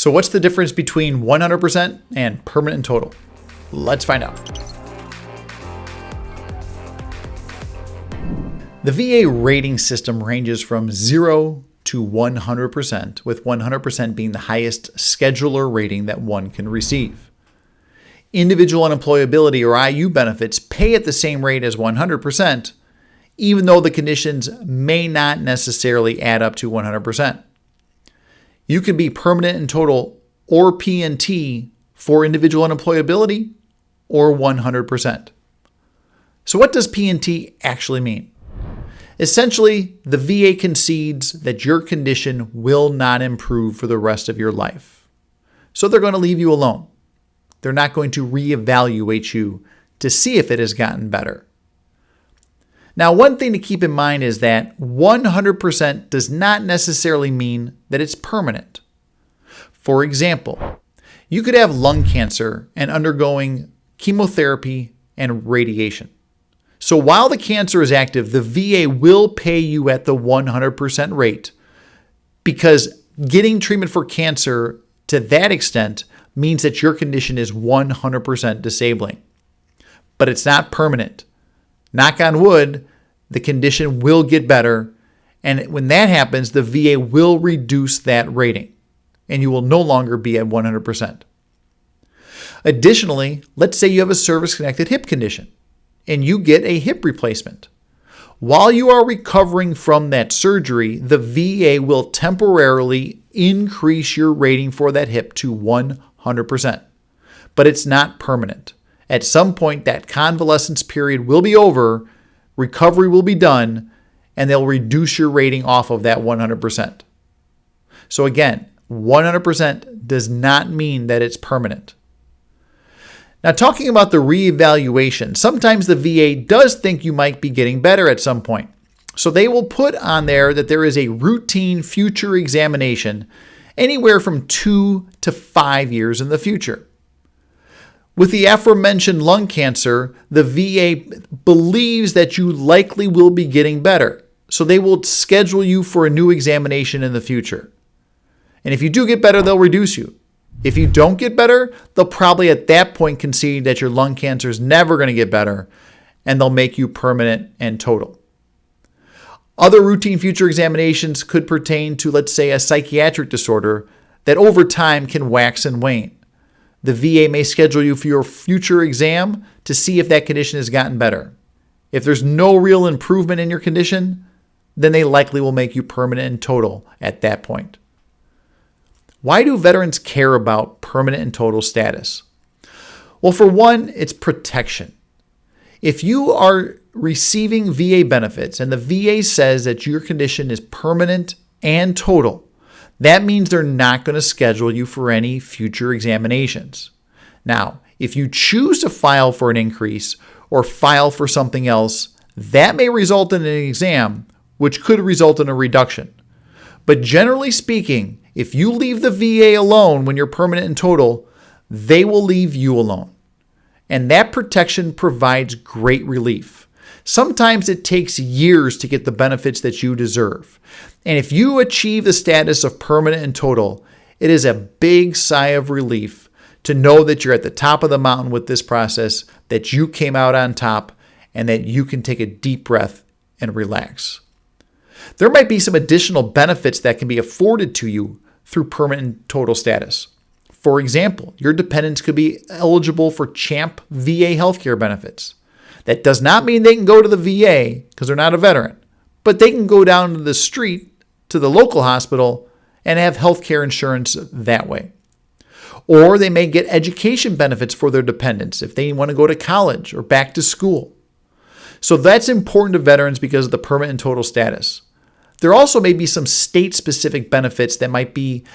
So what's the difference between 100% and permanent and total? Let's find out. The VA rating system ranges from 0 to 100%, with 100% being the highest scheduler rating that one can receive. Individual unemployability or IU benefits pay at the same rate as 100%, even though the conditions may not necessarily add up to 100%. You can be permanent and total or P&T for individual unemployability or 100%. So what does P&T actually mean? Essentially, the VA concedes that your condition will not improve for the rest of your life. So they're going to leave you alone. They're not going to reevaluate you to see if it has gotten better. Now, one thing to keep in mind is that 100% does not necessarily mean that it's permanent. For example, you could have lung cancer and undergoing chemotherapy and radiation. So while the cancer is active, the VA will pay you at the 100% rate because getting treatment for cancer to that extent means that your condition is 100% disabling. But it's not permanent. Knock on wood, the condition will get better, and when that happens, the VA will reduce that rating, and you will no longer be at 100%. Additionally, let's say you have a service-connected hip condition, and you get a hip replacement. While you are recovering from that surgery, the VA will temporarily increase your rating for that hip to 100%. But it's not permanent. At some point, that convalescence period will be over, recovery will be done, and they'll reduce your rating off of that 100%. So again, 100% does not mean that it's permanent. Now, talking about the reevaluation, sometimes the VA does think you might be getting better at some point. So they will put on there that there is a routine future examination anywhere from 2 to 5 years in the future. With the aforementioned lung cancer, the VA believes that you likely will be getting better. So they will schedule you for a new examination in the future. And if you do get better, they'll reduce you. If you don't get better, they'll probably at that point concede that your lung cancer is never going to get better, and they'll make you permanent and total. Other routine future examinations could pertain to, let's say, a psychiatric disorder that over time can wax and wane. The VA may schedule you for your future exam to see if that condition has gotten better. If there's no real improvement in your condition, then they likely will make you permanent and total at that point. Why do veterans care about permanent and total status? Well, for one, it's protection. If you are receiving VA benefits and the VA says that your condition is permanent and total, that means they're not going to schedule you for any future examinations. Now, if you choose to file for an increase or file for something else, that may result in an exam, which could result in a reduction. But generally speaking, if you leave the VA alone when you're permanent and total, they will leave you alone. And that protection provides great relief. Sometimes it takes years to get the benefits that you deserve. And if you achieve the status of permanent and total, it is a big sigh of relief to know that you're at the top of the mountain with this process, that you came out on top, and that you can take a deep breath and relax. There might be some additional benefits that can be afforded to you through permanent and total status. For example, your dependents could be eligible for CHAMPVA healthcare benefits. That does not mean they can go to the VA because they're not a veteran, but they can go down to the street to the local hospital and have healthcare insurance that way. Or they may get education benefits for their dependents if they want to go to college or back to school. So that's important to veterans because of the permanent and total status. There also may be some state-specific benefits that might be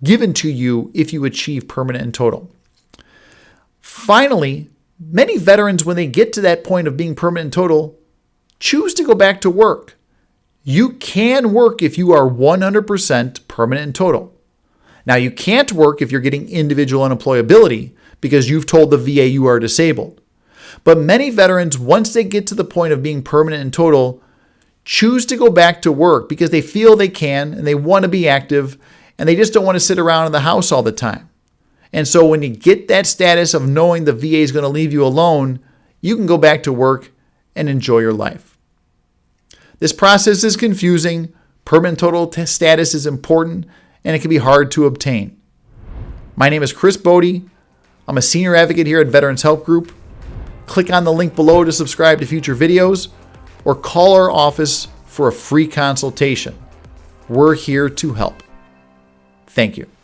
given to you if you achieve permanent and total. Finally, many veterans, when they get to that point of being permanent and total, choose to go back to work. You can work if you are 100% permanent and total. Now, you can't work if you're getting individual unemployability because you've told the VA you are disabled. But many veterans, once they get to the point of being permanent and total, choose to go back to work because they feel they can and they want to be active and they just don't want to sit around in the house all the time. And so when you get that status of knowing the VA is going to leave you alone, you can go back to work and enjoy your life. This process is confusing. Permanent total status is important, and it can be hard to obtain. My name is Chris Bodie. I'm a senior advocate here at Veterans Help Group. Click on the link below to subscribe to future videos or call our office for a free consultation. We're here to help. Thank you.